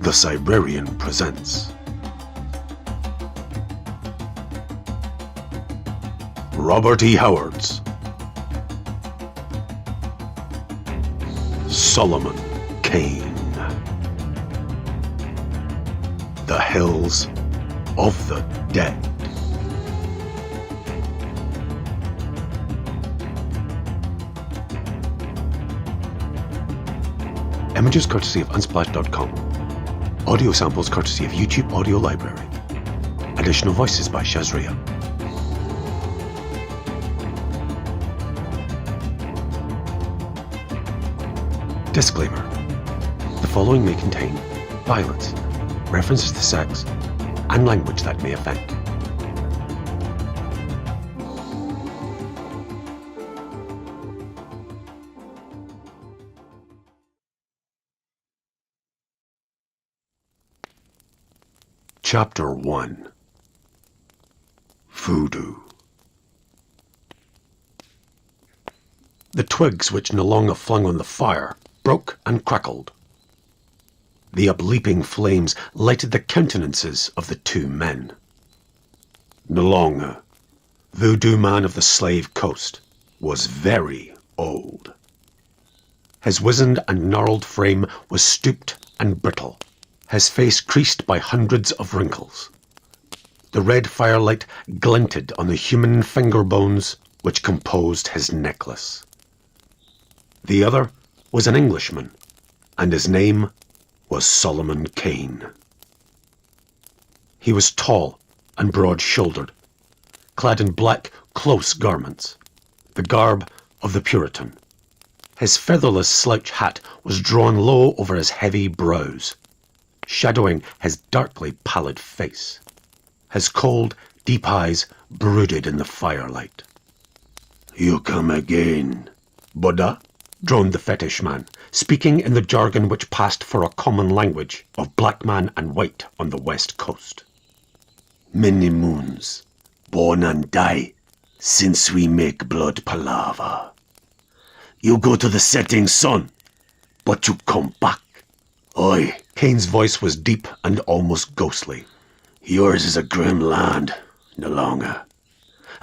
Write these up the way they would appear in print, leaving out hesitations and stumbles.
The Librarian presents Robert E. Howard's Solomon Kane. The Hells of the Dead. Images courtesy of Unsplash.com. Audio samples courtesy of YouTube Audio Library. Additional voices by Shazria. Disclaimer. The following may contain violence, references to sex, and language that may offend. Chapter 1. Voodoo. The twigs which Nalonga flung on the fire broke and crackled. The upleaping flames lighted the countenances of the two men. Nalonga, voodoo man of the Slave Coast, was very old. His wizened and gnarled frame was stooped and brittle, his face creased by hundreds of wrinkles. The red firelight glinted on the human finger bones which composed his necklace. The other was an Englishman, and his name was Solomon Kane. He was tall and broad-shouldered, clad in black, close garments, the garb of the Puritan. His featherless slouch hat was drawn low over his heavy brows, shadowing his darkly pallid face. His cold, deep eyes brooded in the firelight. "You come again, Buddha?" droned the fetish man, speaking in the jargon which passed for a common language of black man and white on the west coast. "Many moons, born and die, since we make blood palaver. You go to the setting sun, but you come back. Oi." Kane's voice was deep and almost ghostly. "Yours is a grim land, Nalonga.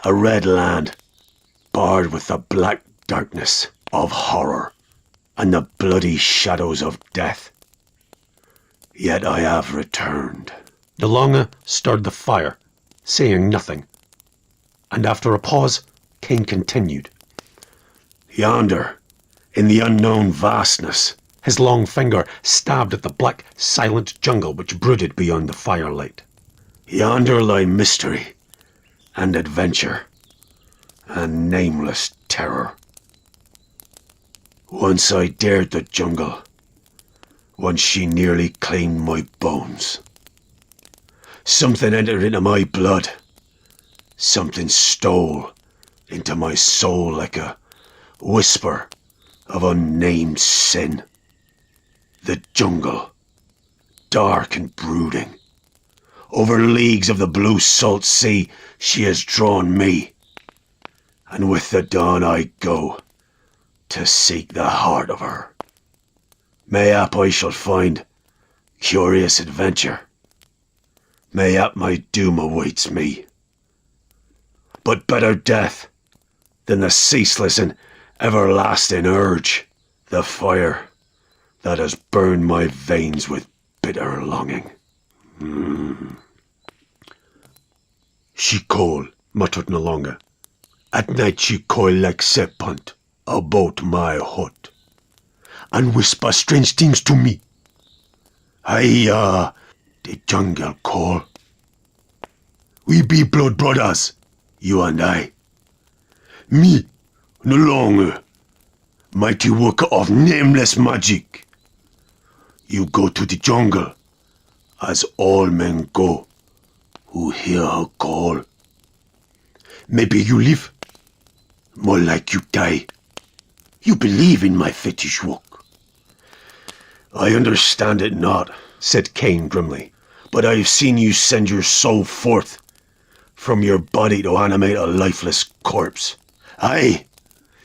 A red land, barred with the black darkness of horror and the bloody shadows of death. Yet I have returned." Nalonga stirred the fire, saying nothing, and after a pause, Kane continued. "Yonder, in the unknown vastness," his long finger stabbed at the black, silent jungle which brooded beyond the firelight. "Yonder lie mystery and adventure and nameless terror. Once I dared the jungle. Once she nearly claimed my bones. Something entered into my blood. Something stole into my soul like a whisper of unnamed sin. The jungle, dark and brooding. Over leagues of the blue salt sea, she has drawn me. And with the dawn I go to seek the heart of her. Mayhap I shall find curious adventure. Mayhap my doom awaits me. But better death than the ceaseless and everlasting urge, the fire that has burned my veins with bitter longing." "She call," muttered Nalonga. "At night she call like serpent about my hut, and whisper strange things to me. Hiya, the jungle call. We be blood brothers, you and I. Me, Nalonga, mighty worker of nameless magic. You go to the jungle, as all men go who hear her call. Maybe you live, more like you die. You believe in my fetish work." "I understand it not," said Kane grimly, "but I have seen you send your soul forth from your body to animate a lifeless corpse. Aye,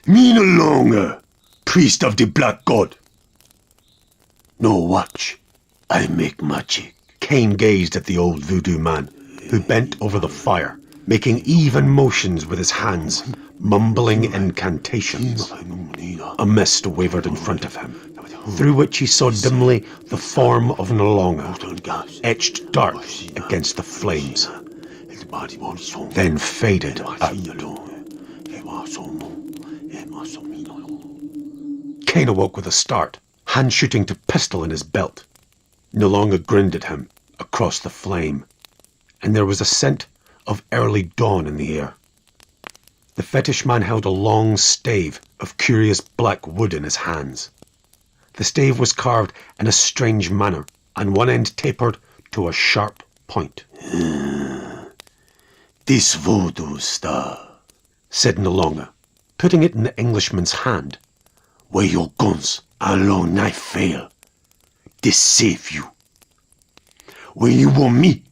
Me no longer, priest of the black god. No watch, I make magic. Kane gazed at the old voodoo man, who bent over the fire, making even motions with his hands, mumbling incantations. A mist wavered in front of him, through which he saw dimly the form of Nolonga, etched dark against the flames, then faded out. Kane awoke with a start, hand shooting to pistol in his belt. Nolonga grinned at him across the flame, and there was a scent of early dawn in the air. The fetish man held a long stave of curious black wood in his hands. The stave was carved in a strange manner, and one end tapered to a sharp point. This voodoo star, said Nolonga, putting it in the Englishman's hand. Where your guns and long knife fail, this save you. When you want me,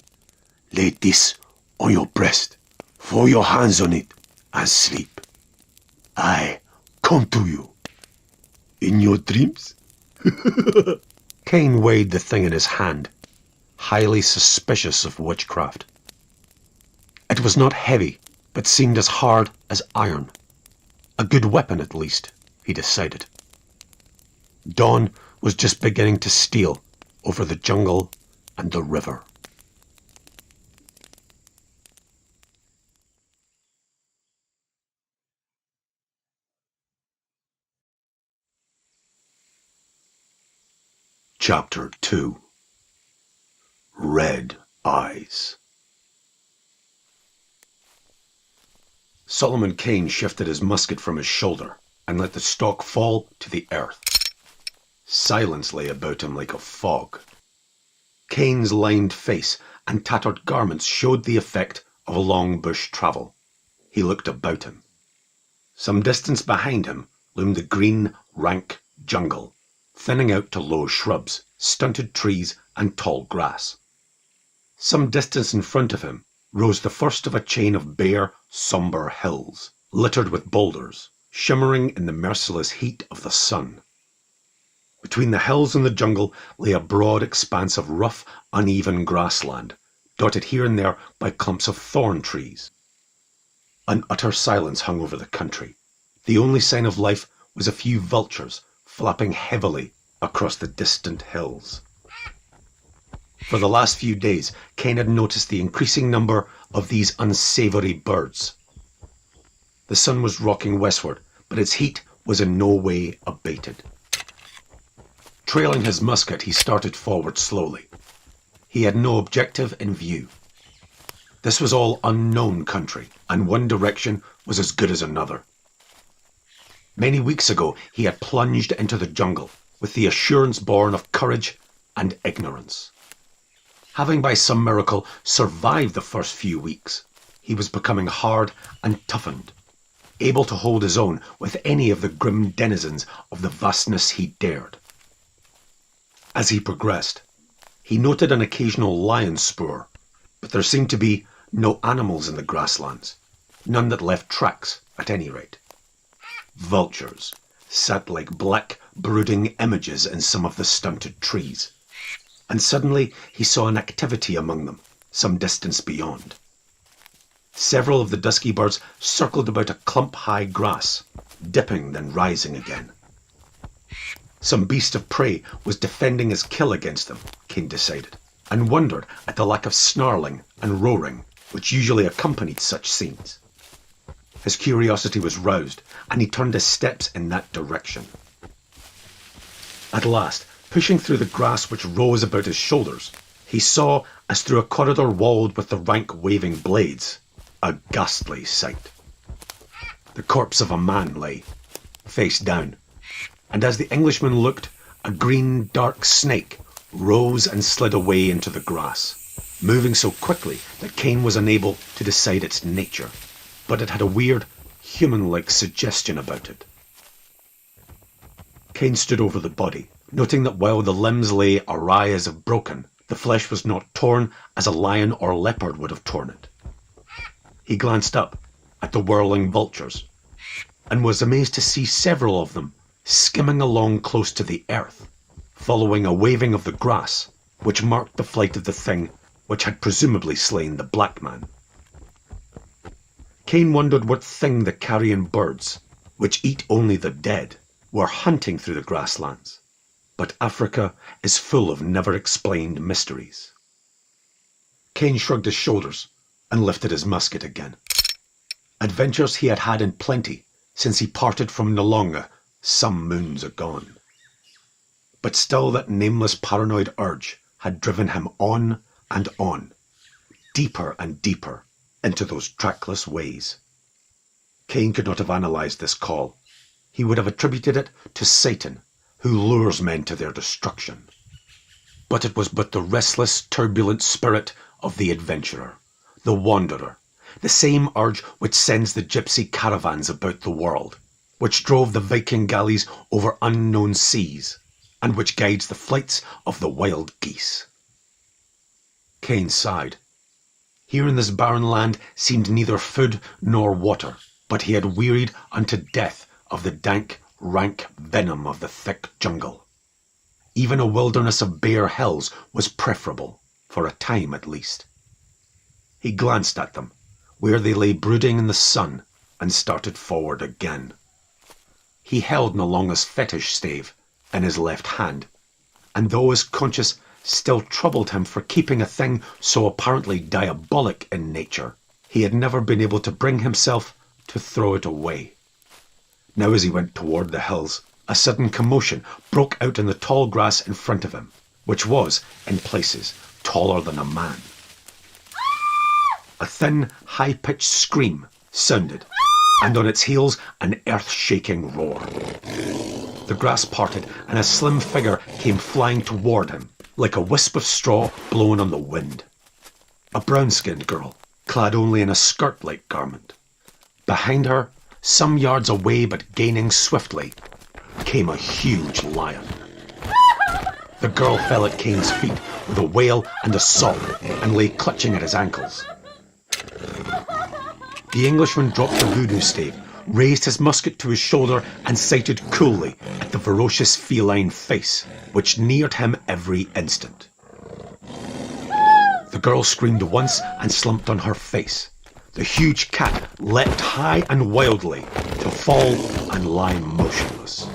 lay this on your breast, fold your hands on it, and sleep. I come to you. In your dreams? Kane weighed the thing in his hand, highly suspicious of witchcraft. It was not heavy, but seemed as hard as iron. A good weapon, at least, he decided. Dawn was just beginning to steal over the jungle and the river. Chapter 2. Red Eyes. Solomon Kane shifted his musket from his shoulder and let the stock fall to the earth. Silence lay about him like a fog. Kane's lined face and tattered garments showed the effect of a long bush travel. He looked about him. Some distance behind him loomed the green, rank jungle, thinning out to low shrubs, stunted trees, and tall grass. Some distance in front of him rose the first of a chain of bare, sombre hills, littered with boulders, shimmering in the merciless heat of the sun. Between the hills and the jungle lay a broad expanse of rough, uneven grassland, dotted here and there by clumps of thorn trees. An utter silence hung over the country. The only sign of life was a few vultures flapping heavily across the distant hills. For the last few days, Kane had noticed the increasing number of these unsavoury birds. The sun was rocking westward, but its heat was in no way abated. Trailing his musket, he started forward slowly. He had no objective in view. This was all unknown country, and one direction was as good as another. Many weeks ago, he had plunged into the jungle with the assurance born of courage and ignorance. Having by some miracle survived the first few weeks, he was becoming hard and toughened, able to hold his own with any of the grim denizens of the vastness he dared. As he progressed, he noted an occasional lion spoor, but there seemed to be no animals in the grasslands, none that left tracks, at any rate. Vultures sat like black, brooding images in some of the stunted trees, and suddenly he saw an activity among them, some distance beyond. Several of the dusky birds circled about a clump-high grass, dipping then rising again. Some beast of prey was defending his kill against them, Kane decided, and wondered at the lack of snarling and roaring which usually accompanied such scenes. His curiosity was roused, and he turned his steps in that direction. At last, pushing through the grass which rose about his shoulders, he saw, as through a corridor walled with the rank waving blades, a ghastly sight. The corpse of a man lay, face down, and as the Englishman looked, a green dark snake rose and slid away into the grass, moving so quickly that Kane was unable to decide its nature, but it had a weird, human-like suggestion about it. Kane stood over the body, noting that while the limbs lay awry as if broken, the flesh was not torn as a lion or leopard would have torn it. He glanced up at the whirling vultures. and was amazed to see several of them skimming along close to the earth, following a waving of the grass, which marked the flight of the thing which had presumably slain the black man. Kane wondered what thing the carrion birds, which eat only the dead, were hunting through the grasslands. But Africa is full of never-explained mysteries. Kane shrugged his shoulders and lifted his musket again. Adventures he had had in plenty since he parted from Nolonga some moons agone. But still that nameless paranoid urge had driven him on and on, deeper and deeper into those trackless ways. Kane could not have analysed this call. He would have attributed it to Satan, who lures men to their destruction. But it was but the restless, turbulent spirit of the adventurer, the wanderer, the same urge which sends the gypsy caravans about the world, which drove the Viking galleys over unknown seas, and which guides the flights of the wild geese. Kane sighed. Here in this barren land seemed neither food nor water, but he had wearied unto death of the dank, rank venom of the thick jungle. Even a wilderness of bare hills was preferable, for a time at least. He glanced at them, where they lay brooding in the sun, and started forward again. He held Nolonga's fetish stave in his left hand, and though his conscience still troubled him for keeping a thing so apparently diabolic in nature, he had never been able to bring himself to throw it away. Now as he went toward the hills, a sudden commotion broke out in the tall grass in front of him, which was, in places, taller than a man. A thin, high-pitched scream sounded, and on its heels an earth-shaking roar. The grass parted, and a slim figure came flying toward him, like a wisp of straw blown on the wind. A brown-skinned girl, clad only in a skirt-like garment. Behind her, some yards away but gaining swiftly, came a huge lion. The girl fell at Kane's feet with a wail and a sob, and lay clutching at his ankles. The Englishman dropped the voodoo stave, raised his musket to his shoulder, and sighted coolly at the ferocious feline face, which neared him every instant. The girl screamed once and slumped on her face. The huge cat leapt high and wildly to fall and lie motionless.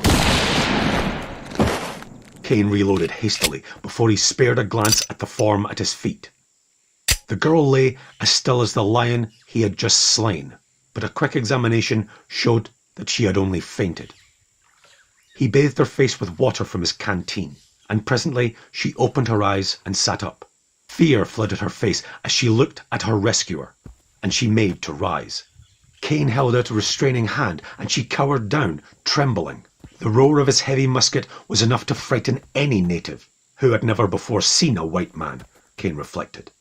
Kane reloaded hastily before he spared a glance at the form at his feet. The girl lay as still as the lion he had just slain, but a quick examination showed that she had only fainted. He bathed her face with water from his canteen, and presently she opened her eyes and sat up. Fear flooded her face as she looked at her rescuer, and she made to rise. Kane held out a restraining hand, and she cowered down, trembling. The roar of his heavy musket was enough to frighten any native, who had never before seen a white man, Kane reflected.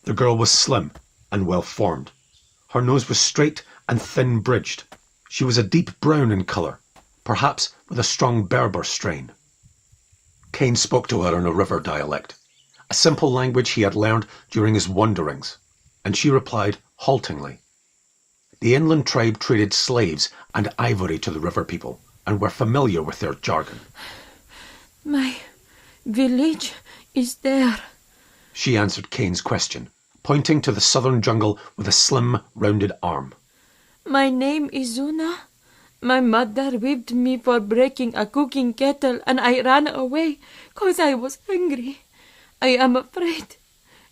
The girl was slim and well-formed. Her nose was straight and thin-bridged. She was a deep brown in colour, perhaps with a strong Berber strain. Kane spoke to her in a river dialect, a simple language he had learned during his wanderings, and she replied haltingly. The inland tribe traded slaves and ivory to the river people, and were familiar with their jargon. My village is there, she answered Kane's question, pointing to the southern jungle with a slim, rounded arm. My name is Zuna. My mother whipped me for breaking a cooking kettle, and I ran away 'cause I was hungry. I am afraid.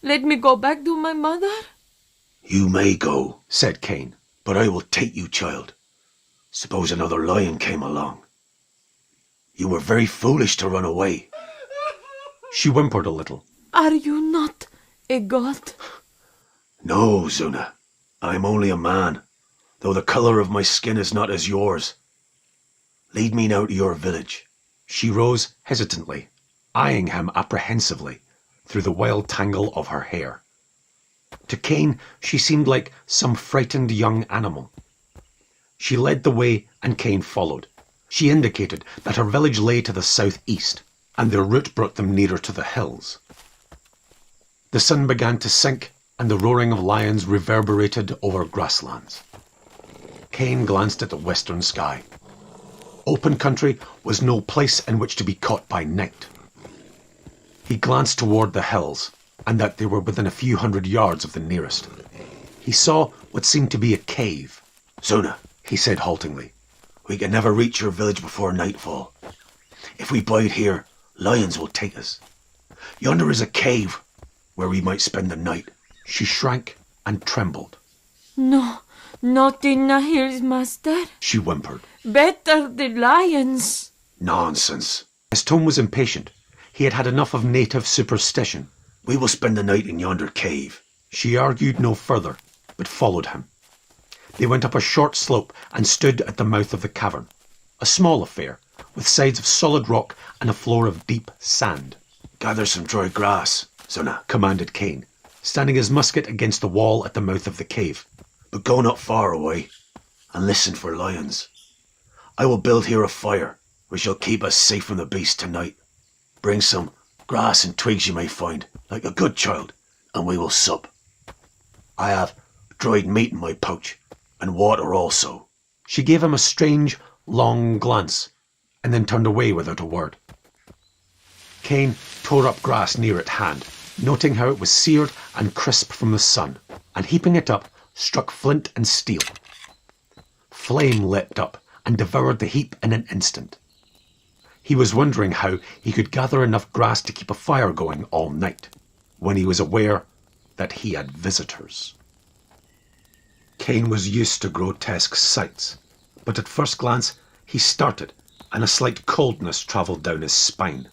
Let me go back to my mother. You may go, said Kane, but I will take you, child. Suppose another lion came along. You were very foolish to run away. She whimpered a little. Are you not a god? No, Zuna. I am only a man, though the colour of my skin is not as yours. Lead me now to your village. She rose hesitantly, eyeing him apprehensively through the wild tangle of her hair. To Kane, she seemed like some frightened young animal. She led the way, and Kane followed. She indicated that her village lay to the southeast, and their route brought them nearer to the hills. The sun began to sink, and the roaring of lions reverberated over grasslands. Kane glanced at the western sky. Open country was no place in which to be caught by night. He glanced toward the hills, and that they were within a few hundred yards of the nearest. He saw what seemed to be a cave. Zuna, He said haltingly. we can never reach your village before nightfall. If we bide here, lions will take us. Yonder is a cave where we might spend the night. She shrank and trembled. No, not in the hills, master. She whimpered. Better the lions. Nonsense. His tone was impatient. He had had enough of native superstition. We will spend the night in yonder cave. She argued no further, but followed him. They went up a short slope and stood at the mouth of the cavern. A small affair, with sides of solid rock and a floor of deep sand. Gather some dry grass, Zuna, Commanded Kane, standing his musket against the wall at the mouth of the cave. but go not far away, and listen for lions. I will build here a fire, which shall keep us safe from the beast tonight. Bring some grass and twigs you may find, like a good child, and we will sup. I have dried meat in my pouch, and water also. She gave him a strange, long glance, and then turned away without a word. Kane tore up grass near at hand, noting how it was seared and crisp from the sun, and heaping it up, struck flint and steel. Flame leapt up and devoured the heap in an instant. He was wondering how he could gather enough grass to keep a fire going all night, when he was aware that he had visitors. Kane was used to grotesque sights, but at first glance he started, and a slight coldness travelled down his spine.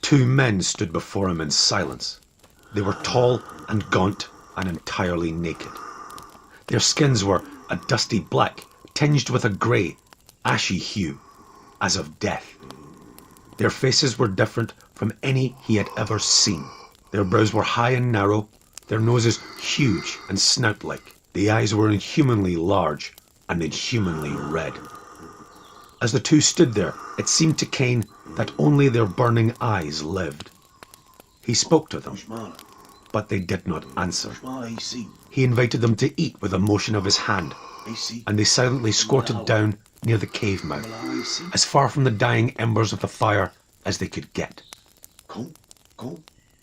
2 men stood before him in silence. They were tall and gaunt and entirely naked. Their skins were a dusty black, tinged with a grey, ashy hue, as of death. Their faces were different from any he had ever seen. Their brows were high and narrow, their noses huge and snout-like. The eyes were inhumanly large and inhumanly red. As the 2 stood there, it seemed to Kane that only their burning eyes lived. He spoke to them, but they did not answer. He invited them to eat with a motion of his hand, and they silently squatted down near the cave mouth, as far from the dying embers of the fire as they could get.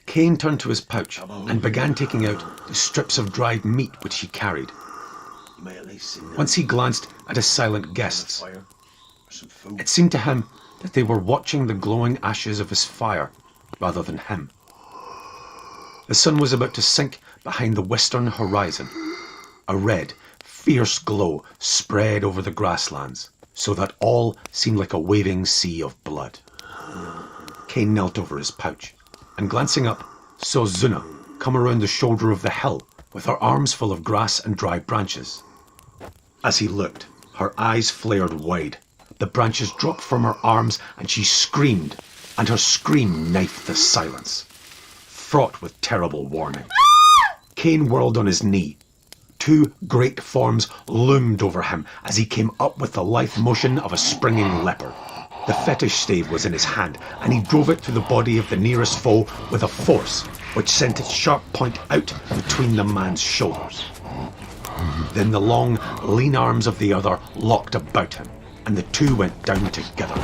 Kane turned to his pouch and began taking out the strips of dried meat which he carried. Once he glanced at his silent guests. It seemed to him that they were watching the glowing ashes of his fire rather than him. The sun was about to sink behind the western horizon. A red, fierce glow spread over the grasslands, so that all seemed like a waving sea of blood. Kane knelt over his pouch, and glancing up, saw Zuna come around the shoulder of the hill with her arms full of grass and dry branches. As he looked, her eyes flared wide. The branches dropped from her arms and she screamed, and her scream knifed the silence, fraught with terrible warning. Kane whirled on his knee. 2 great forms loomed over him as he came up with the lithe motion of a springing leopard. The fetish stave was in his hand, and he drove it through the body of the nearest foe with a force which sent its sharp point out between the man's shoulders. Then the long, lean arms of the other locked about him, and the 2 went down together.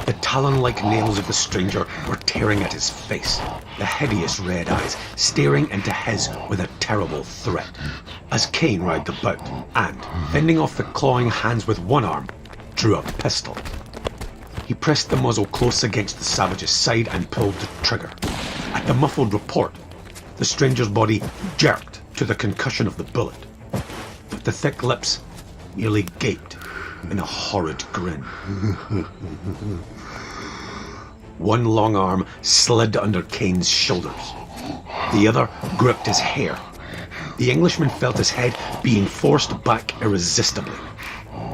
The talon-like nails of the stranger were tearing at his face, the hideous red eyes staring into his with a terrible threat. As Kane writhed about, and, fending off the clawing hands with one arm, drew a pistol. He pressed the muzzle close against the savage's side and pulled the trigger. At the muffled report, the stranger's body jerked to the concussion of the bullet, but the thick lips merely gaped in a horrid grin. One long arm slid under Kane's shoulders. The other gripped his hair. The Englishman felt his head being forced back irresistibly.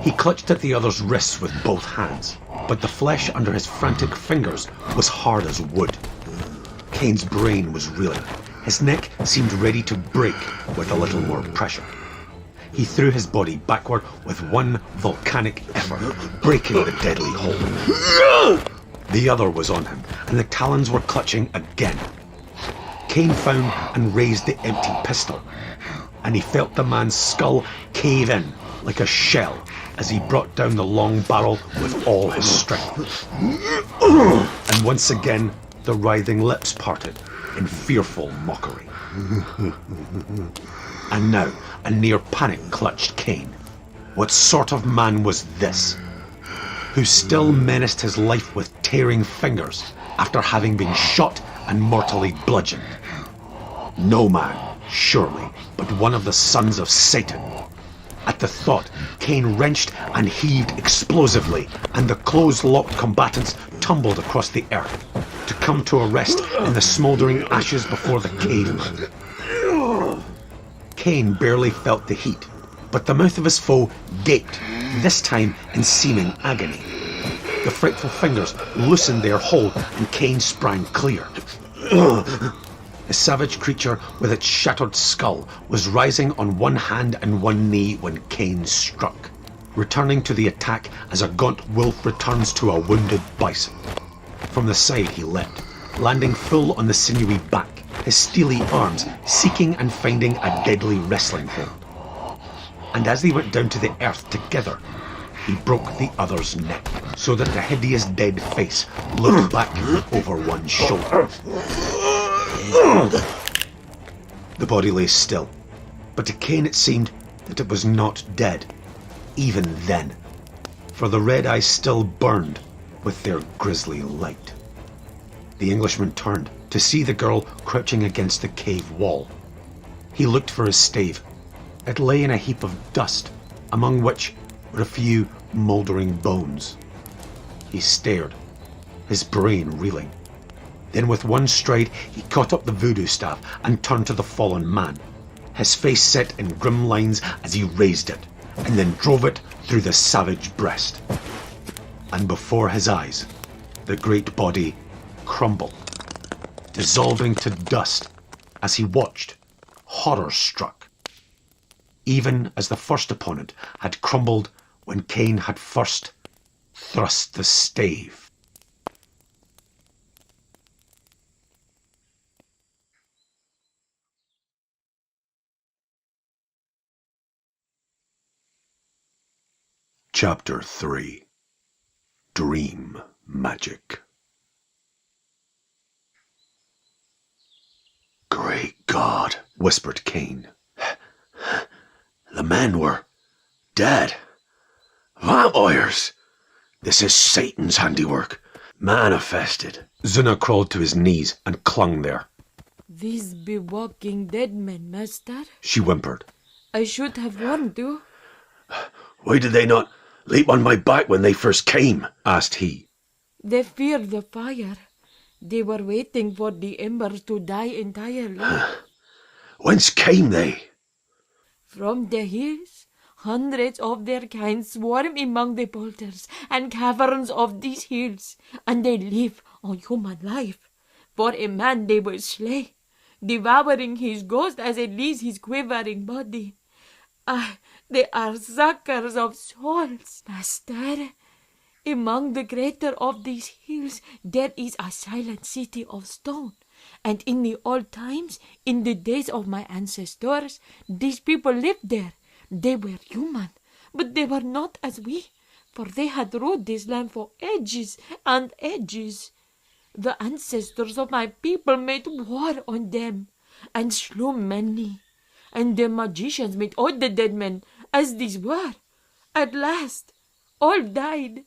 He clutched at the other's wrists with both hands, but the flesh under his frantic fingers was hard as wood. Kane's brain was reeling. His neck seemed ready to break with a little more pressure. He threw his body backward with one volcanic effort, breaking the deadly hold. The other was on him, and the talons were clutching again. Kane found and raised the empty pistol, and he felt the man's skull cave in like a shell as he brought down the long barrel with all his strength. And once again, the writhing lips parted in fearful mockery. And now, a near panic clutched Kane. What sort of man was this, who still menaced his life with tearing fingers after having been shot and mortally bludgeoned? No man, surely, but one of the sons of Satan. At the thought, Kane wrenched and heaved explosively, and the close-locked combatants tumbled across the earth, to come to a rest in the smouldering ashes before the caveman. Kane barely felt the heat, but the mouth of his foe gaped, this time in seeming agony. The frightful fingers loosened their hold, and Kane sprang clear. The savage creature with its shattered skull was rising on one hand and one knee when Kane struck, returning to the attack as a gaunt wolf returns to a wounded bison. From the side he leapt, landing full on the sinewy back, his steely arms seeking and finding a deadly wrestling hold. And as they went down to the earth together, he broke the other's neck, so that the hideous dead face looked back over one shoulder. The body lay still, but to Kane it seemed that it was not dead, even then, for the red eyes still burned with their grisly light. The Englishman turned to see the girl crouching against the cave wall. He looked for his stave. It lay in a heap of dust, among which were a few mouldering bones. He stared, his brain reeling. Then with one stride he caught up the voodoo staff and turned to the fallen man, his face set in grim lines as he raised it, and then drove it through the savage breast. And before his eyes, the great body crumbled, dissolving to dust as he watched, horror-struck, even as the first opponent had crumbled when Kane had first thrust the stave. Chapter 3. Dream Magic. Great God, Whispered Kane. the men were dead. Vampires! This is Satan's handiwork, manifested. Zuna crawled to his knees and clung there. These be walking dead men, master. She whimpered. I should have warned you. Why did they not leap on my back when they first came? Asked he. They feared the fire. They were waiting for the embers to die entirely. Whence came they? From the hills, hundreds of their kind swarm among the boulders and caverns of these hills, and they live on human life. For a man they will slay, devouring his ghost as it leaves his quivering body. They are suckers of souls, master. Among the greater of these hills there is a silent city of stone, and in the old times, in the days of my ancestors, these people lived there. They were human, but they were not as we, for they had ruled this land for ages and ages. The ancestors of my people made war on them, and slew many, and the magicians made all the dead men, as these were. At last, all died.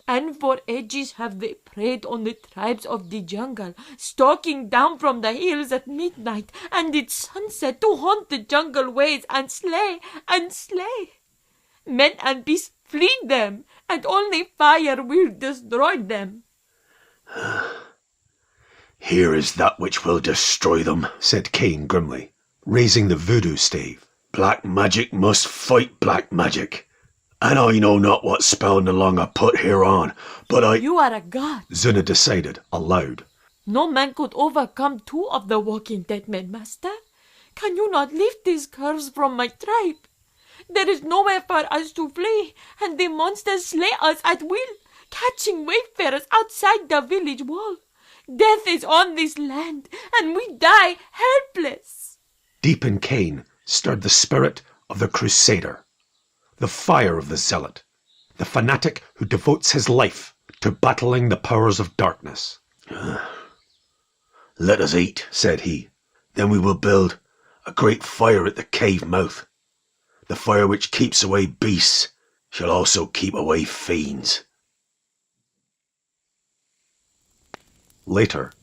And for ages have they preyed on the tribes of the jungle, stalking down from the hills at midnight and at sunset to haunt the jungle ways and slay and slay. Men and beasts flee them, and only fire will destroy them. Here is that which will destroy them, said Kane grimly, raising the voodoo stave. Black magic must fight black magic. And I know not what spell the long I put here on, but You are a god. Zuna decided aloud. No man could overcome two of the walking dead men, master. Can you not lift this curse from my tribe? There is nowhere for us to flee, and the monsters slay us at will, catching wayfarers outside the village wall. Death is on this land, and we die helpless. Deep in Kane stirred the spirit of the Crusader. The fire of the zealot, the fanatic who devotes his life to battling the powers of darkness. Let us eat, said he. Then we will build a great fire at the cave mouth. The fire which keeps away beasts shall also keep away fiends. Later,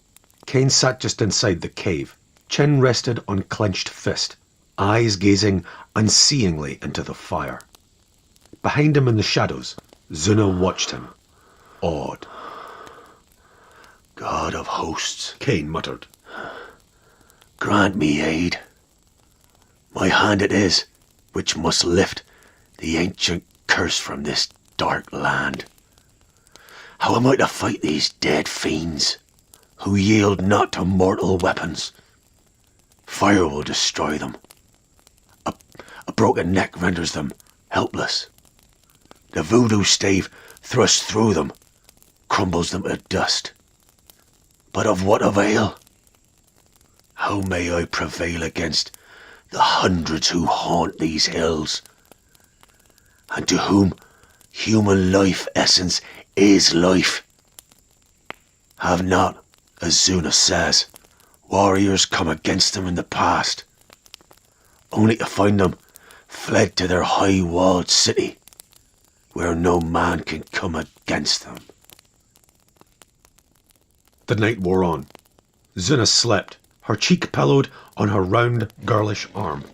Kane sat just inside the cave, chin rested on clenched fist, eyes gazing unseeingly into the fire. Behind him in the shadows, Zuna watched him, awed. God of hosts, Kane muttered. Grant me aid. My hand it is, which must lift the ancient curse from this dark land. How am I to fight these dead fiends, who yield not to mortal weapons? Fire will destroy them. A broken neck renders them helpless. The voodoo stave thrust through them crumbles them to dust. But of what avail? How may I prevail against the hundreds who haunt these hills, and to whom human life essence is life? Have not, as Zuna says, warriors come against them in the past, only to find them fled to their high-walled city, where no man can come against them. The night wore on. Zuna slept, her cheek pillowed on her round, girlish arm.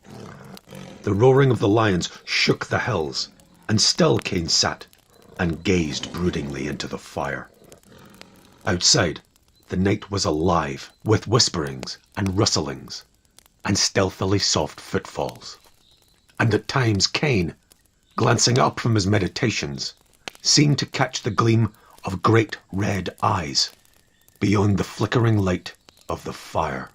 The roaring of the lions shook the hills, and still Kane sat and gazed broodingly into the fire. Outside, the night was alive with whisperings and rustlings and stealthily soft footfalls. And at times Kane, glancing up from his meditations, seemed to catch the gleam of great red eyes beyond the flickering light of the fire.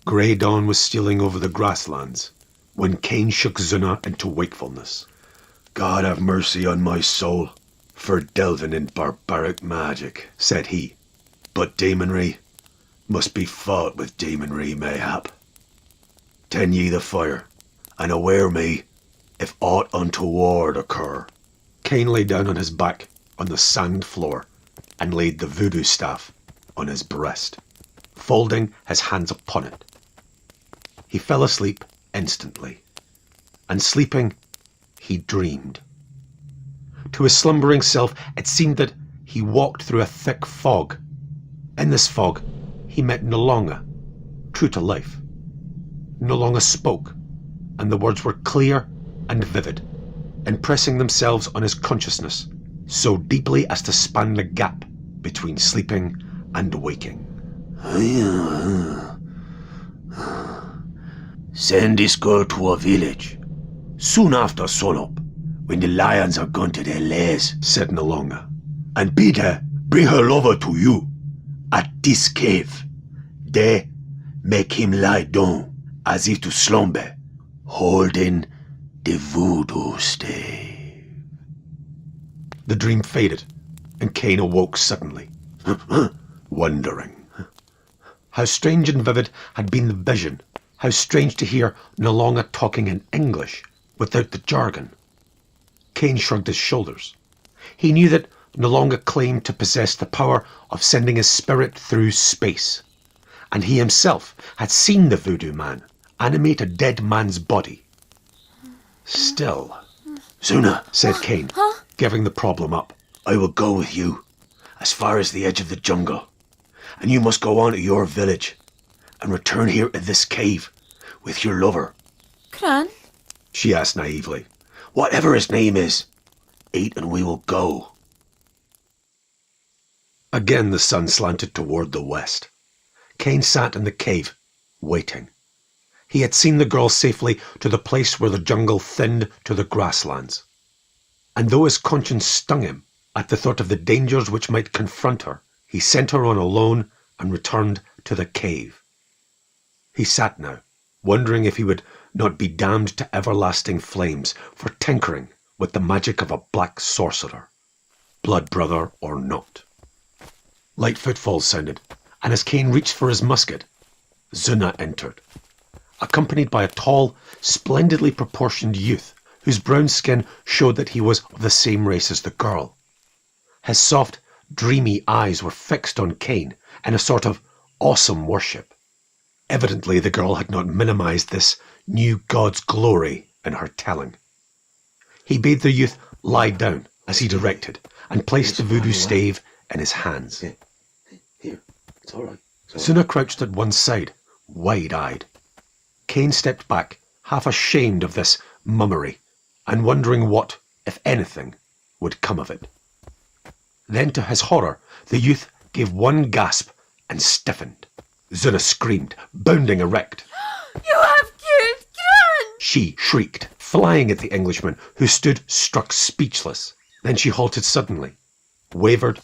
Grey dawn was stealing over the grasslands when Kane shook Zuna into wakefulness. God have mercy on my soul for delving in barbaric magic, said he. But demonry must be fought with demonry, mayhap. Tend ye the fire, and aware me if aught untoward occur. Kane lay down on his back on the sand floor and laid the voodoo staff on his breast, folding his hands upon it. He fell asleep instantly, and sleeping, he dreamed. To his slumbering self, it seemed that he walked through a thick fog. In this fog, he met Nolonga, true to life. Nolonga spoke, and the words were clear and vivid, impressing themselves on his consciousness so deeply as to span the gap between sleeping and waking. Send this girl to a village soon after sunup, when the lions are gone to their lairs, said Nolonga, and bid her bring her lover to you at this cave. There, make him lie down as if to slumber, holding the voodoo stave. The dream faded, and Kane awoke suddenly, wondering. How strange and vivid had been the vision. How strange to hear Nolonga talking in English without the jargon. Kane shrugged his shoulders. He knew that Nolonga claimed to possess the power of sending his spirit through space, and he himself had seen the voodoo man animate a dead man's body. Still, Zuna, said Kane, giving the problem up, I will go with you as far as the edge of the jungle, and you must go on to your village and return here to this cave with your lover. Cran? She asked naively. Whatever his name is, eat and we will go. Again the sun slanted toward the west. Kane sat in the cave, waiting. He had seen the girl safely to the place where the jungle thinned to the grasslands. And though his conscience stung him at the thought of the dangers which might confront her, he sent her on alone and returned to the cave. He sat now, wondering if he would not be damned to everlasting flames for tinkering with the magic of a black sorcerer, blood brother or not. Light footfalls sounded, and as Kane reached for his musket, Zuna entered. accompanied by a tall, splendidly proportioned youth whose brown skin showed that he was of the same race as the girl. His soft, dreamy eyes were fixed on Kane in a sort of awesome worship. Evidently the girl had not minimized this new god's glory in her telling. He bade the youth lie down as he directed and placed the voodoo stave in his hands. Here, it's all right. Zuna crouched at one side, wide-eyed. Kane stepped back, half ashamed of this mummery, and wondering what, if anything, would come of it. Then, to his horror, the youth gave one gasp and stiffened. Zuna screamed, bounding erect. You have killed Kran! She shrieked, flying at the Englishman, who stood struck speechless. Then she halted suddenly, wavered,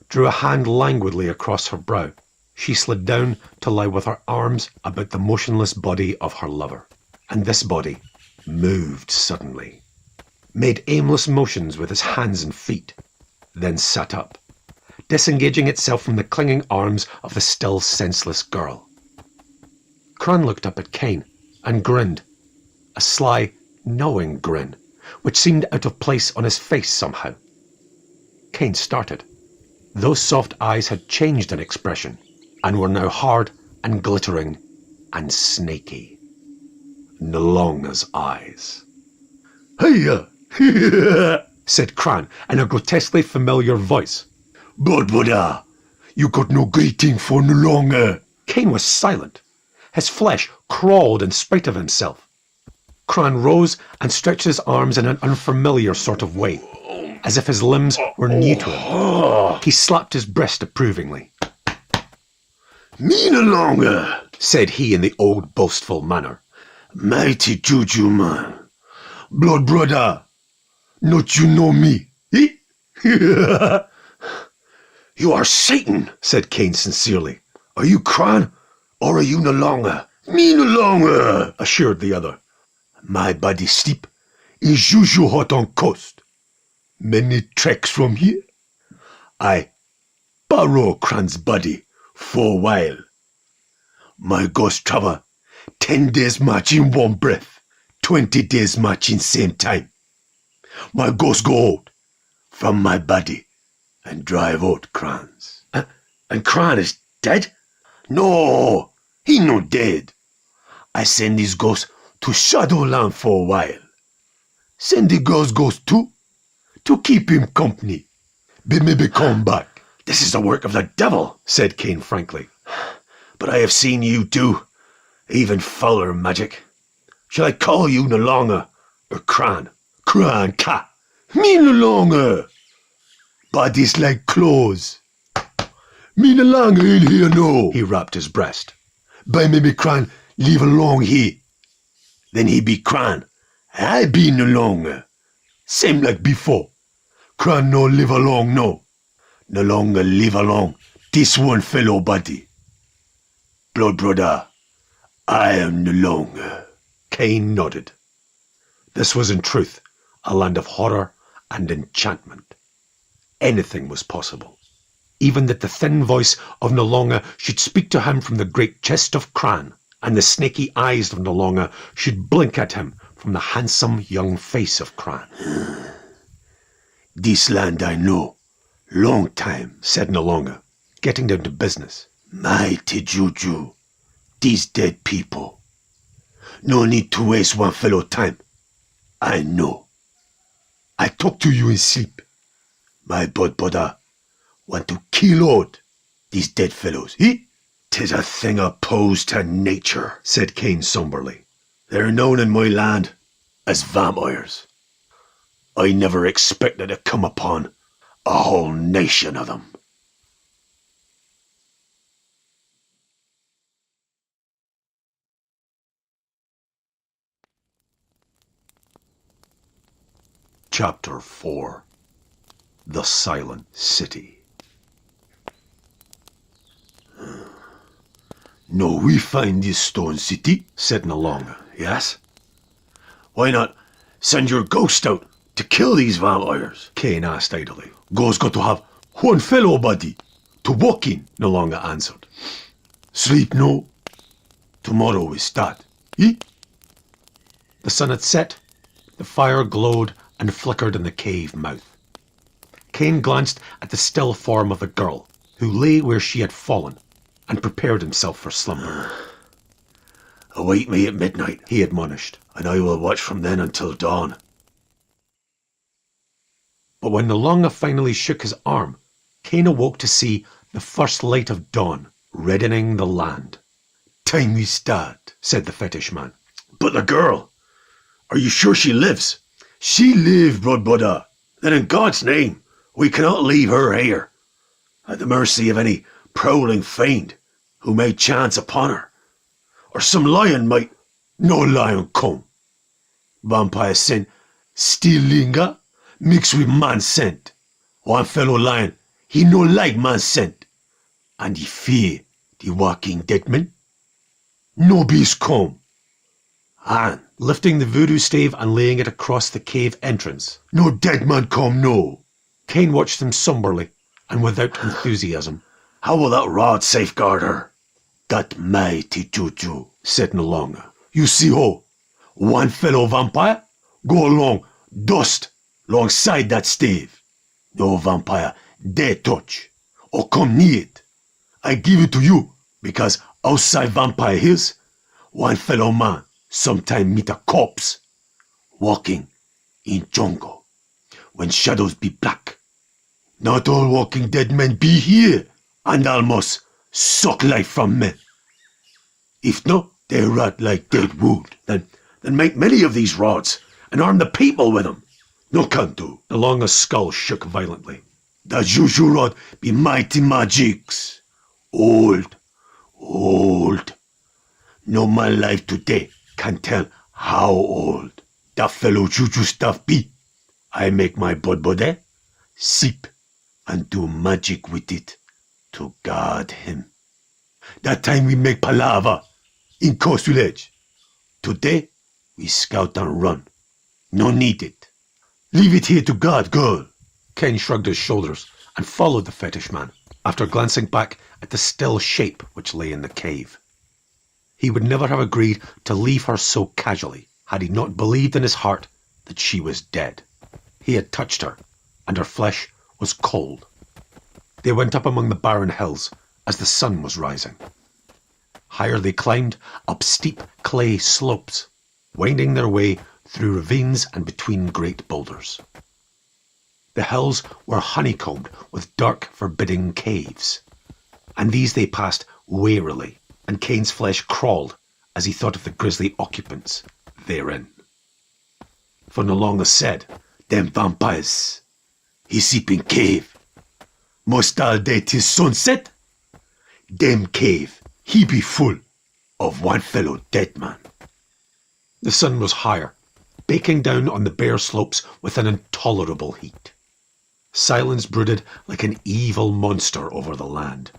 drew a hand languidly across her brow. She slid down to lie with her arms about the motionless body of her lover. And this body moved suddenly, made aimless motions with his hands and feet, then sat up, disengaging itself from the clinging arms of the still senseless girl. Kran looked up at Kane and grinned, a sly, knowing grin, which seemed out of place on his face somehow. Kane started. Those soft eyes had changed in expression, and were now hard and glittering and snaky. Nolonga's eyes. Hiya! Said Kran in a grotesquely familiar voice. Blood brother, you got no greeting for no longer. Kane was silent. His flesh crawled in spite of himself. Kran rose and stretched his arms in an unfamiliar sort of way, as if his limbs were new to him. He slapped his breast approvingly. Me no longer, said he in the old boastful manner. Mighty juju man. Blood brother, not you know me, eh? You are Satan, said Kane sincerely. Are you Kran, or are you no longer? Me no longer, assured the other. My body sleep is juju hot on coast. Many treks from here. I borrow Kran's body for a while. My ghost travel 10 days march in one breath, 20 days march in same time. My ghost go out from my body and drive out Kran's. And Kran is dead? No, he no dead. I send his ghost to Shadowland for a while. Send the girl's ghost too, to keep him company. But maybe come back. This is the work of the devil, said Kane frankly. But I have seen you do even fouler magic. Shall I call you no longer, or Kran? Kran ka, me no longer. Body's like clothes. Me no longer in here no. He rapped his breast. By maybe Kran live along here. Then he be Kran. I be no longer. Same like before. Kran no live along no. No longer live along this one fellow body. Blood brother, I am no longer. Kane nodded. This was in truth a land of horror and enchantment. Anything was possible. Even that the thin voice of Nolonga should speak to him from the great chest of Kran, and the snaky eyes of Nolonga should blink at him from the handsome young face of Kran. This land I know, long time, said Nolonga, getting down to business. Mighty juju, these dead people. No need to waste one fellow time. I know. I talk to you in sleep. My blood brother want to kill out these dead fellows, eh? 'Tis a thing opposed to nature, said Kane somberly. They're known in my land as vampires. I never expected to come upon a whole nation of them. Chapter 4. The Silent City. No, we find this stone city, said Nolonga. Yes? Why not send your ghost out to kill these vampires? Kane asked idly. Ghost got to have one fellow body to walk in, Nolonga answered. Sleep no. Tomorrow we start. Eh? The sun had set, the fire glowed and flickered in the cave mouth. Kane glanced at the still form of the girl, who lay where she had fallen, and prepared himself for slumber. Await me at midnight, He admonished. and I will watch from then until dawn. But when Nalonga finally shook his arm, Kane awoke to see the first light of dawn reddening the land. Time we start, Said the fetish man. But the girl, are you sure she lives? She live, Broadbrother. Then in God's name, we cannot leave her here, at the mercy of any prowling fiend who may chance upon her. Or some lion might... No lion come. Vampire scent still linger, mixed with man scent. One fellow lion, he no like man scent. And he fear the walking dead man. No beast come. And Lifting the voodoo stave and laying it across the cave entrance, no dead man come, no. Kane watched them somberly and without enthusiasm. How will that rod safeguard her? That mighty juju, Said Nalonga. You see how? One fellow vampire go along dust alongside that stave. No vampire dare touch or come near it. I give it to you because outside Vampire Hills, one fellow man sometime meet a corpse walking in jungle when shadows be black. Not all walking dead men be here and almost suck life from men. If not, they rot like dead wood. Then make many of these rods and arm the people with them. No can do. Nalonga's skull shook violently. The juju rod be mighty magics. Old. No man life today can tell how old. That fellow juju stuff be. I make my body sip and do magic with it to guard him. That time we make palaver in Coast Village. Today we scout and run. No need it. Leave it here to guard, girl. Kane shrugged his shoulders and followed the fetish man, after glancing back at the still shape which lay in the cave. He would never have agreed to leave her so casually had he not believed in his heart that she was dead. He had touched her, and her flesh was cold. They went up among the barren hills as the sun was rising. Higher they climbed, up steep clay slopes, winding their way through ravines and between great boulders. The hills were honeycombed with dark, forbidding caves, and these they passed warily, and Kane's flesh crawled as he thought of the grisly occupants therein. For Nalonga said, them vampires, he sleep in cave. Must all day till sunset? Them cave, he be full of one fellow dead man. The sun was higher, baking down on the bare slopes with an intolerable heat. Silence brooded like an evil monster over the land.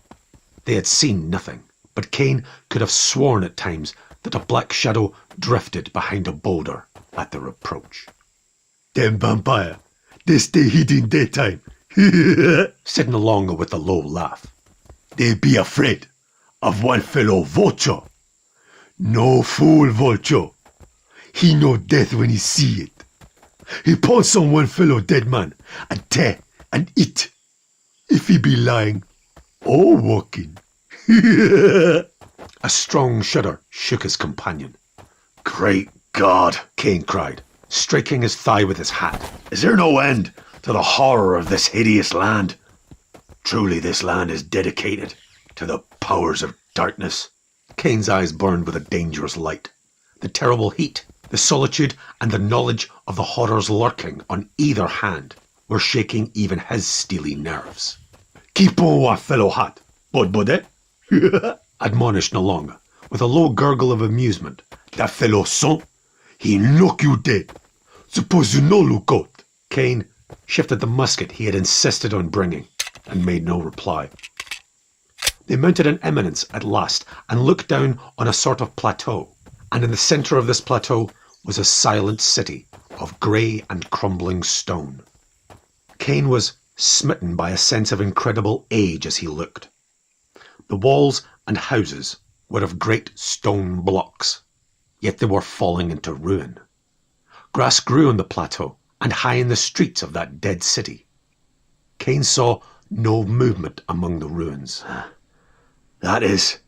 They had seen nothing, but Kane could have sworn at times that a black shadow drifted behind a boulder at their approach. Them vampire, they stay hid in daytime. Said Nalonga with a low laugh. They be afraid of one fellow vulture. No fool vulture. He know death when he see it. He pounce on one fellow dead man and tear and eat. If he be lying or walking. A strong shudder shook his companion. Great God, Kane cried, Striking his thigh with his hat. is there no end to the horror of this hideous land? Truly this land is dedicated to the powers of darkness. Kane's eyes burned with a dangerous light. The terrible heat, the solitude, and the knowledge of the horrors lurking on either hand were shaking even his steely nerves. Keep on one fellow hat, buddy. Admonished Nalonga, with a low gurgle of amusement. That fellow son, he knock you dead. Suppose you no look out. Kane shifted the musket he had insisted on bringing, and made no reply. They mounted an eminence at last, and looked down on a sort of plateau, and in the centre of this plateau was a silent city of grey and crumbling stone. Kane was smitten by a sense of incredible age as he looked. The walls and houses were of great stone blocks. yet they were falling into ruin. Grass grew on the plateau and high in the streets of that dead city. Kane saw no movement among the ruins. That is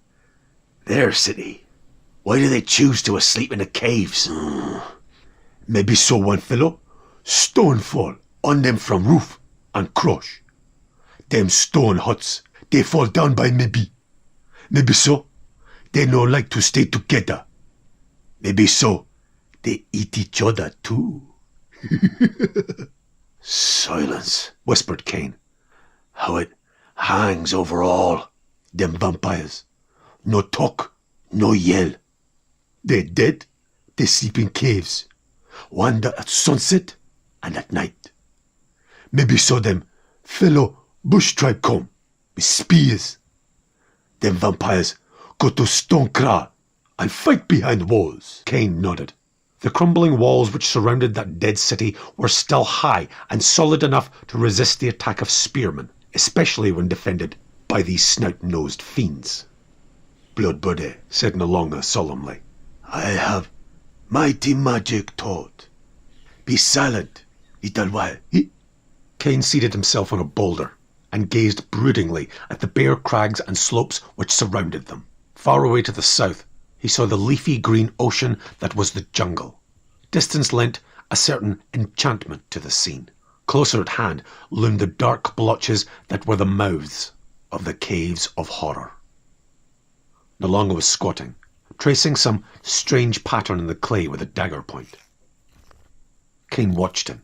their city. Why do they choose to asleep in the caves? Maybe so one fellow stone fall on them from roof and crush. Them stone huts, they fall down by maybe. Maybe so they no like to stay together. Maybe so they eat each other too. Silence, whispered Kane. how it hangs over all them vampires. No talk, no yell. They dead, they sleep in caves. Wander at sunset and at night. Maybe so them fellow bush tribe come with spears. Them vampires go to stone kraal and fight behind walls. Kane nodded. The crumbling walls which surrounded that dead city were still high and solid enough to resist the attack of spearmen, especially when defended by these snout-nosed fiends. Bloodbody, said Nalonga solemnly. I have mighty magic taught. Be silent, little while. Kane seated himself on a boulder and gazed broodingly at the bare crags and slopes which surrounded them. Far away to the south, he saw the leafy green ocean that was the jungle. Distance lent a certain enchantment to the scene. Closer at hand loomed the dark blotches that were the mouths of the caves of horror. Nalonga was squatting, tracing some strange pattern in the clay with a dagger point. Kane watched him,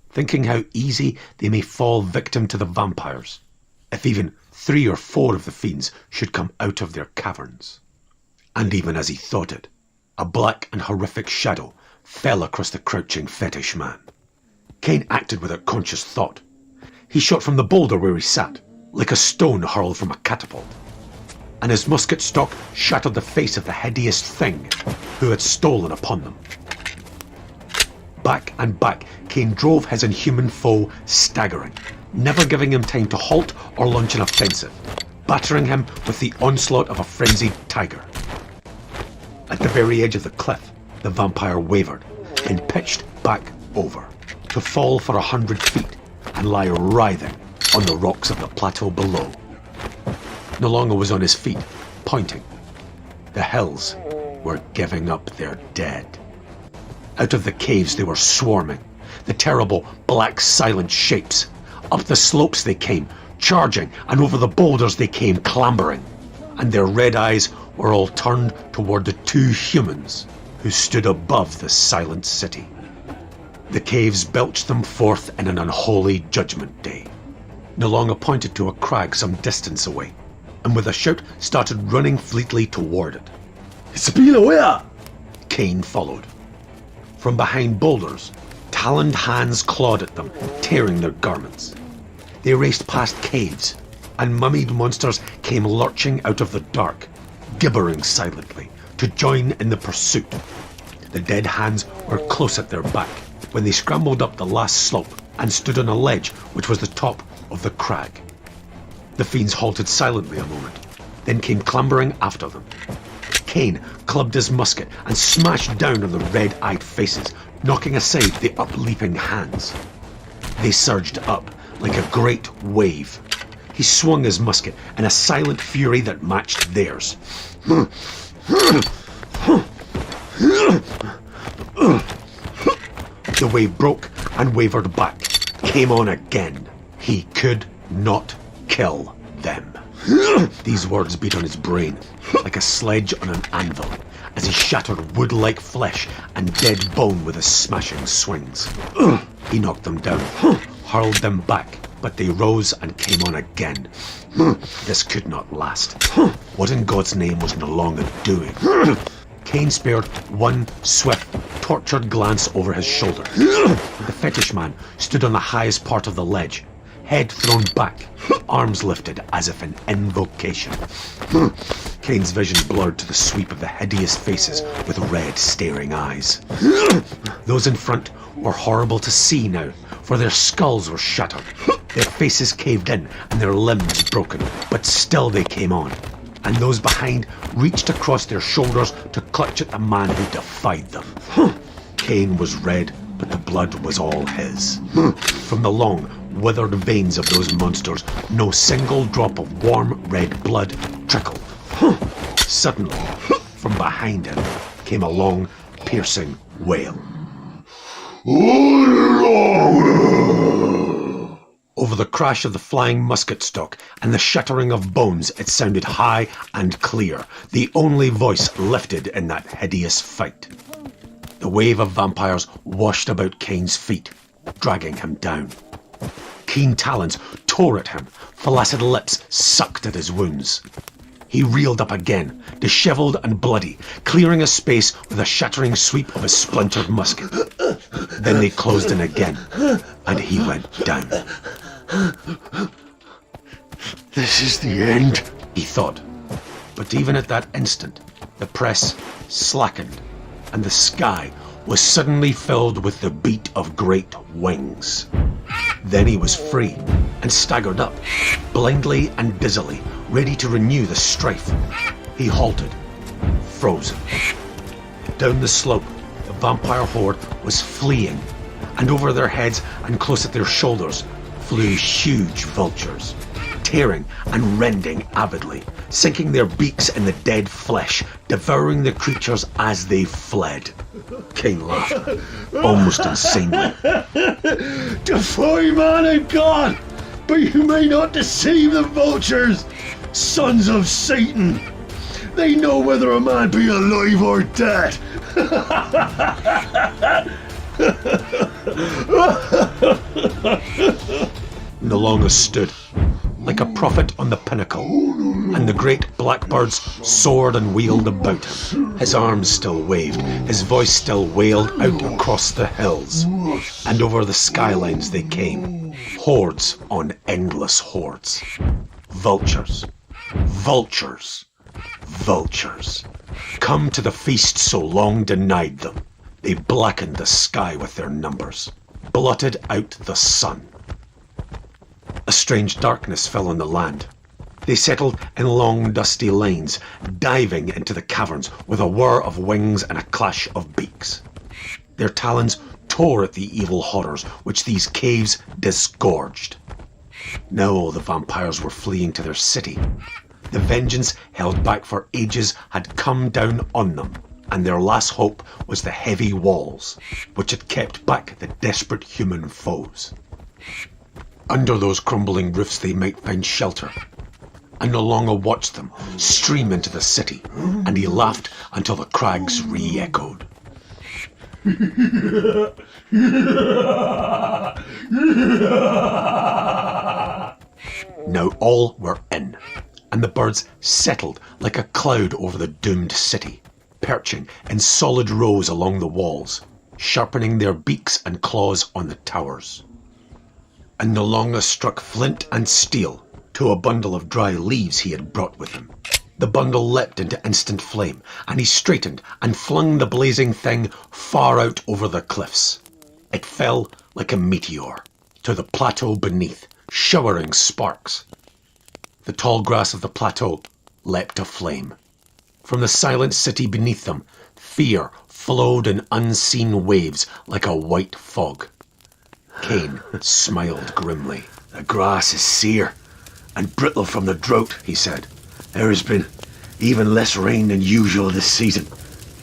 thinking how easy they may fall victim to the vampires, if even 3 or 4 of the fiends should come out of their caverns. And even as he thought it, a black and horrific shadow fell across the crouching fetish man. Kane acted without conscious thought. He shot from the boulder where he sat, like a stone hurled from a catapult, and his musket stock shattered the face of the hideous thing who had stolen upon them. Back and back, Kane drove his inhuman foe, staggering, never giving him time to halt or launch an offensive, battering him with the onslaught of a frenzied tiger. At the very edge of the cliff, the vampire wavered and pitched back over, to fall for 100 feet and lie writhing on the rocks of the plateau below. Nalonga was on his feet, pointing. The hills were giving up their dead. Out of the caves they were swarming, the terrible, black, silent shapes. Up the slopes they came, charging, and over the boulders they came clambering, and their red eyes were all turned toward the 2 humans who stood above the silent city. The caves belched them forth in an unholy judgment day. Nalonga pointed to a crag some distance away, and with a shout started running fleetly toward it. It's been away! Kane followed. From behind boulders, taloned hands clawed at them, tearing their garments. They raced past caves, and mummied monsters came lurching out of the dark, gibbering silently, to join in the pursuit. The dead hands were close at their back when they scrambled up the last slope and stood on a ledge which was the top of the crag. The fiends halted silently a moment, then came clambering after them. Kane clubbed his musket and smashed down on the red-eyed faces, knocking aside the upleaping hands. They surged up like a great wave. He swung his musket in a silent fury that matched theirs. The wave broke and wavered back, came on again. He could not kill them. These words beat on his brain like a sledge on an anvil as he shattered wood-like flesh and dead bone with his smashing swings. He knocked them down, hurled them back, but they rose and came on again. This could not last. What in God's name was Nalonga doing? Kane spared one swift, tortured glance over his shoulder. The fetish man stood on the highest part of the ledge, head thrown back, arms lifted as if in invocation. Kane's vision blurred to the sweep of the hideous faces with red, staring eyes. Those in front were horrible to see now, for their skulls were shattered, their faces caved in, and their limbs broken, but still they came on, and those behind reached across their shoulders to clutch at the man who defied them. Kane was red, but the blood was all his. From the long, withered veins of those monsters, no single drop of warm red blood trickled. Suddenly, from behind him came a long, piercing wail. Over the crash of the flying musket stock and the shattering of bones, it sounded high and clear, the only voice lifted in that hideous fight. The wave of vampires washed about Kane's feet, dragging him down. Keen talons tore at him, flaccid lips sucked at his wounds. He reeled up again, dishevelled and bloody, clearing a space with a shattering sweep of his splintered musket. Then they closed in again, and he went down. This is the end, he thought. But even at that instant, the press slackened, and the sky was suddenly filled with the beat of great wings. Then he was free and staggered up, blindly and dizzily, ready to renew the strife. He halted, frozen. Down the slope, the vampire horde was fleeing, and over their heads and close at their shoulders flew huge vultures, tearing and rending avidly, sinking their beaks in the dead flesh, devouring the creatures as they fled. Kane laughed, almost insanely. Defy man of God, but you may not deceive the vultures, sons of Satan. They know whether a man be alive or dead. No longer stood, like a prophet on the pinnacle, and the great blackbirds soared and wheeled about him. His arms still waved, his voice still wailed out across the hills, and over the skylines they came, hordes on endless hordes. Vultures, vultures, vultures, come to the feast so long denied them. They blackened the sky with their numbers, blotted out the sun. A strange darkness fell on the land. They settled in long, dusty lanes, diving into the caverns with a whir of wings and a clash of beaks. Their talons tore at the evil horrors which these caves disgorged. Now all the vampires were fleeing to their city. The vengeance held back for ages had come down on them, and their last hope was the heavy walls, which had kept back the desperate human foes. Under those crumbling roofs they might find shelter, and no longer watched them stream into the city, and he laughed until the crags re-echoed. Now all were in, and the birds settled like a cloud over the doomed city, perching in solid rows along the walls, sharpening their beaks and claws on the towers. And no longer struck flint and steel to a bundle of dry leaves he had brought with him. The bundle leapt into instant flame, and he straightened and flung the blazing thing far out over the cliffs. It fell like a meteor to the plateau beneath, showering sparks. The tall grass of the plateau leapt aflame. From the silent city beneath them, fear flowed in unseen waves like a white fog. Kane smiled grimly. The grass is sere and brittle from the drought, he said. There has been even less rain than usual this season.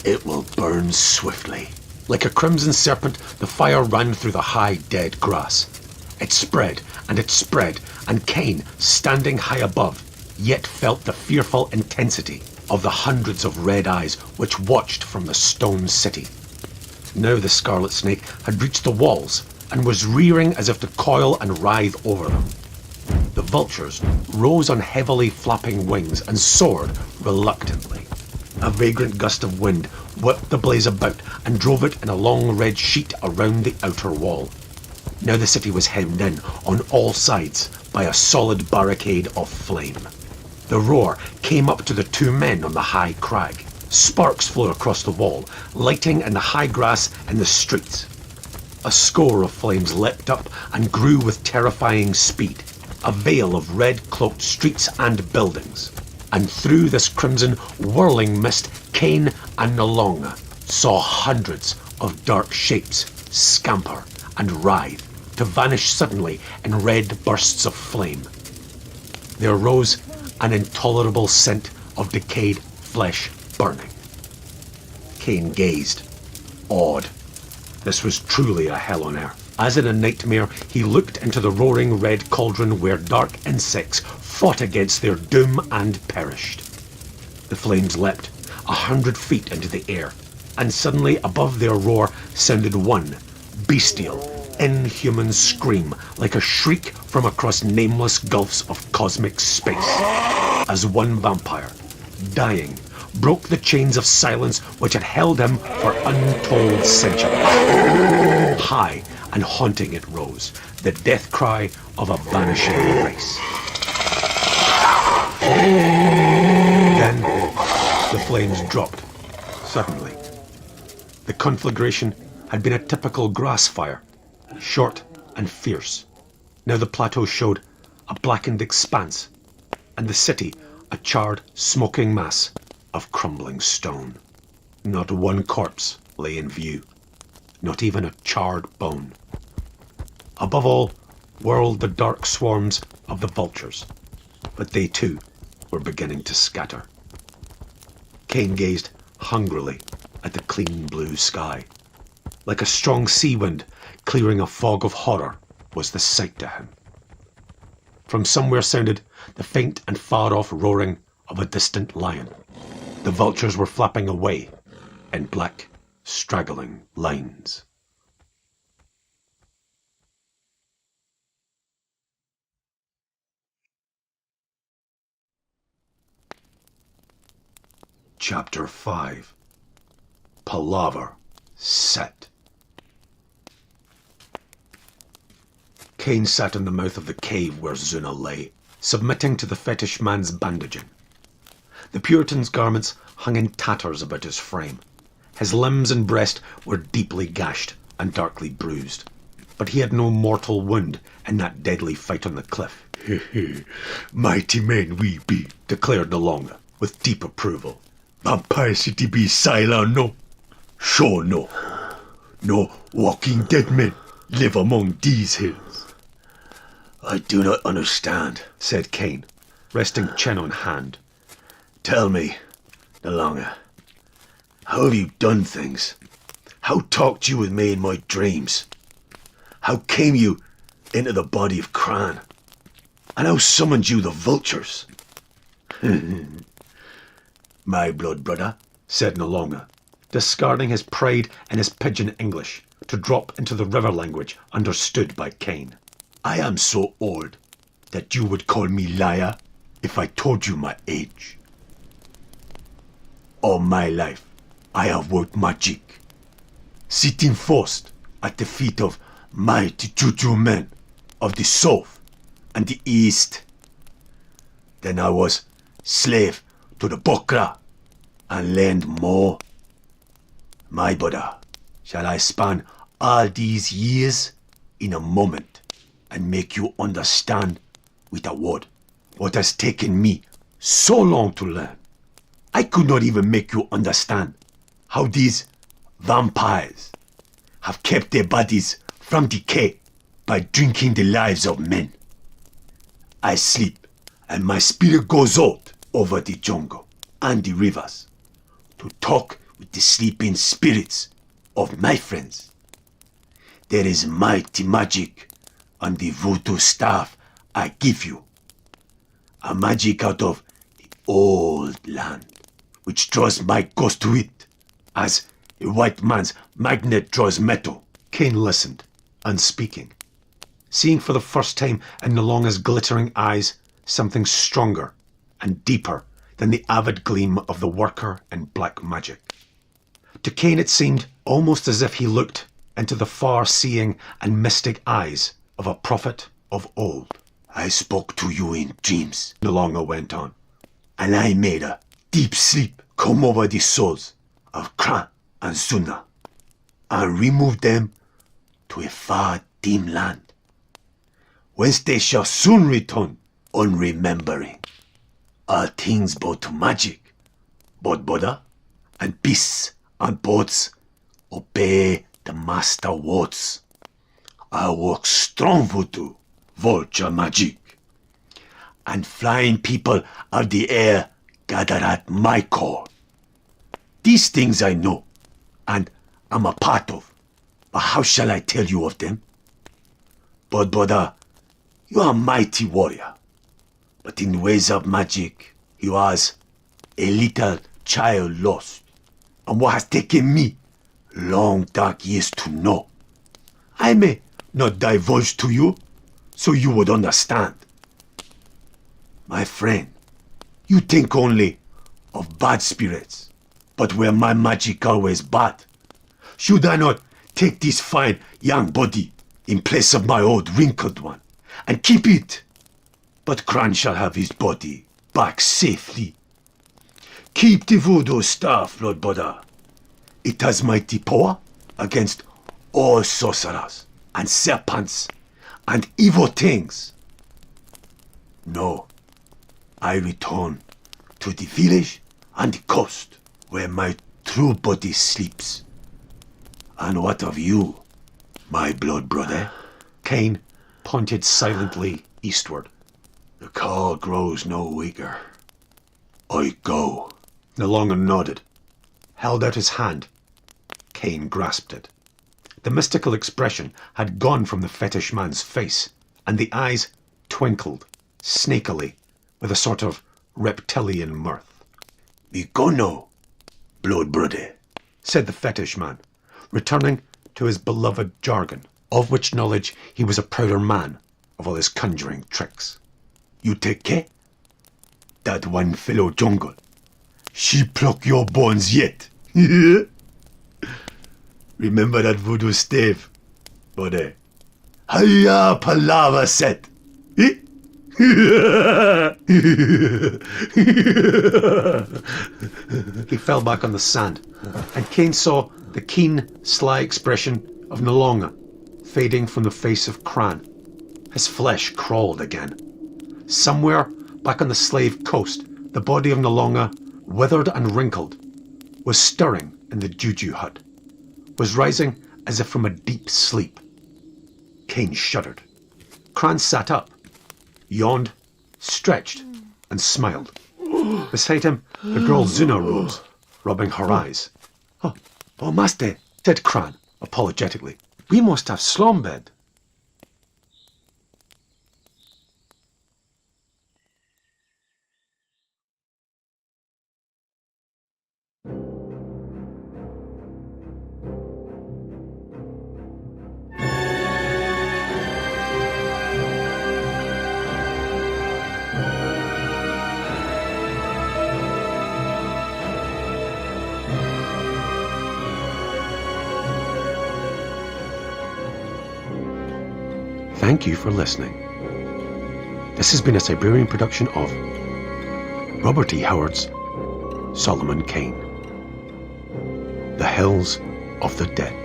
It will burn swiftly. Like a crimson serpent, the fire ran through the high, dead grass. It spread, and Kane, standing high above, yet felt the fearful intensity of the hundreds of red eyes which watched from the stone city. Now the scarlet snake had reached the walls and was rearing as if to coil and writhe over them. The vultures rose on heavily flapping wings and soared reluctantly. A vagrant gust of wind whipped the blaze about and drove it in a long red sheet around the outer wall. Now the city was hemmed in on all sides by a solid barricade of flame. The roar came up to the two men on the high crag. Sparks flew across the wall, lighting in the high grass and the streets. A score of flames leapt up and grew with terrifying speed, a veil of red-cloaked streets and buildings. And through this crimson whirling mist, Kane and Nalonga saw hundreds of dark shapes scamper and writhe to vanish suddenly in red bursts of flame. There rose an intolerable scent of decayed flesh burning. Kane gazed, awed. This was truly a hell on earth. As in a nightmare, he looked into the roaring red cauldron where dark insects fought against their doom and perished. The flames leapt 100 feet into the air, and suddenly above their roar sounded one bestial, inhuman scream like a shriek from across nameless gulfs of cosmic space, as one vampire, dying, broke the chains of silence which had held him for untold centuries. High and haunting it rose, the death cry of a vanishing race. Then the flames dropped suddenly. The conflagration had been a typical grass fire, short and fierce. Now the plateau showed a blackened expanse, and the city a charred, smoking mass of crumbling stone. Not one corpse lay in view, not even a charred bone. Above all whirled the dark swarms of the vultures, but they too were beginning to scatter. Kane gazed hungrily at the clean blue sky. Like a strong sea wind clearing a fog of horror was the sight to him. From somewhere sounded the faint and far-off roaring of a distant lion. The vultures were flapping away in black, straggling lines. Chapter 5. Palaver Set. Kane sat in the mouth of the cave where Zuna lay, submitting to the fetish man's bandaging. The Puritan's garments hung in tatters about his frame. His limbs and breast were deeply gashed and darkly bruised, but he had no mortal wound in that deadly fight on the cliff. Mighty men we be, declared Nalonga, with deep approval. Vampire city be silent no. Sure no. No walking dead men live among these hills. I do not understand, said Kane, resting chin on hand. Tell me, Nalonga, how have you done things? How talked you with me in my dreams? How came you into the body of Cran? And how summoned you the vultures? My blood brother, said Nalonga, discarding his pride in his pidgin English to drop into the river language understood by Kane. I am so old that you would call me liar if I told you my age. All my life, I have worked magic, sitting forced at the feet of mighty juju men of the south and the east. Then I was slave to the Bokra and learned more. My brother, shall I span all these years in a moment and make you understand with a word what has taken me so long to learn? I could not even make you understand how these vampires have kept their bodies from decay by drinking the lives of men. I sleep and my spirit goes out over the jungle and the rivers to talk with the sleeping spirits of my friends. There is mighty magic on the voodoo staff I give you. A magic out of the old land, which draws my ghost to it, as a white man's magnet draws metal. Kane listened, unspeaking, seeing for the first time in Nalonga's glittering eyes something stronger and deeper than the avid gleam of the worker in black magic. To Kane it seemed almost as if he looked into the far-seeing and mystic eyes of a prophet of old. I spoke to you in dreams, Nalonga went on, and I made a deep sleep come over the souls of Kran and Zuna, and removed them to a far dim land, whence they shall soon return, unremembering. all things but magic. But brother, and peace and boats obey the master words. I work strong voodoo, vulture magic, and flying people of the air gather at my call. These things I know, and am a part of, but how shall I tell you of them? But brother, you are a mighty warrior, but in ways of magic, you are as a little child lost, and what has taken me long dark years to know. I may not divulge to you, so you would understand. My friend, you think only of bad spirits, but were my magic always bad? Should I not take this fine young body in place of my old wrinkled one, and keep it? But Kran shall have his body back safely. Keep the voodoo staff, Lord Buddha. It has mighty power against all sorcerers and serpents and evil things. No, I return to the village and the coast where my true body sleeps. And what of you, my blood brother? Kane pointed silently eastward. The call grows no weaker. I go. Nalonga nodded, held out his hand. Kane grasped it. The mystical expression had gone from the fetish man's face, and the eyes twinkled, snakily, with a sort of reptilian mirth. We go now, blood brother, said the fetish man, returning to his beloved jargon, of which knowledge he was a prouder man of all his conjuring tricks. You take care. That one fellow jungle, she pluck your bones yet. Remember that voodoo stave, brother. Hiya palava set. He fell back on the sand, and Kane saw the keen, sly expression of Nalonga fading from the face of Kran. His flesh crawled again. Somewhere back on the slave coast, the body of Nalonga, withered and wrinkled, was stirring in the juju hut, was rising as if from a deep sleep. Kane shuddered. Kran sat up, yawned, stretched, and smiled. Beside him, the girl Zuna rose, rubbing her eyes. Oh, master, Said Kran, apologetically. we must have slum bed. Thank you for listening. This has been a Siberian production of Robert E. Howard's Solomon Kane, The Hills of the Dead.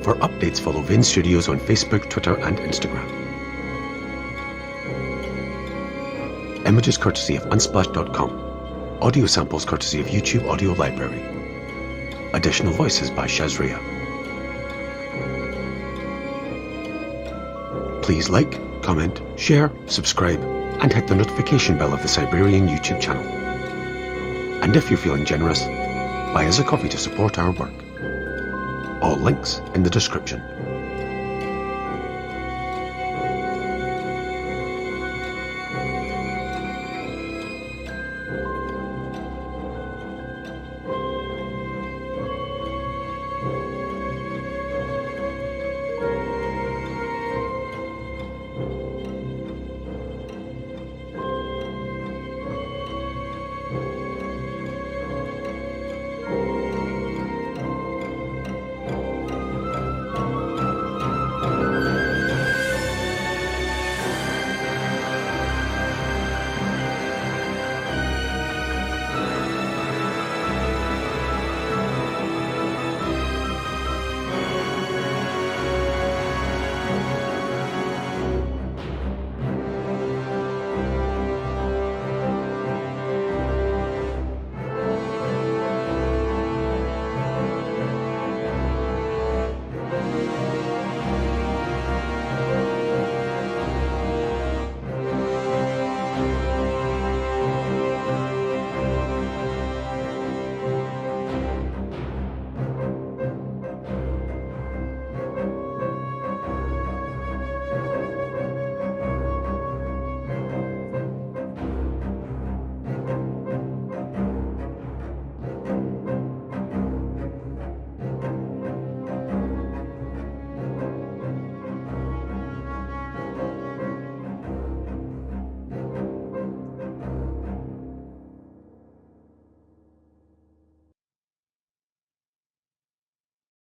For updates, follow Vin Studios on Facebook, Twitter, and Instagram. Images courtesy of Unsplash.com. Audio samples courtesy of YouTube Audio Library. Additional voices by Shazria. Please like, comment, share, subscribe, and hit the notification bell of the Siberian YouTube channel. And if you're feeling generous, buy us a coffee to support our work. All links in the description.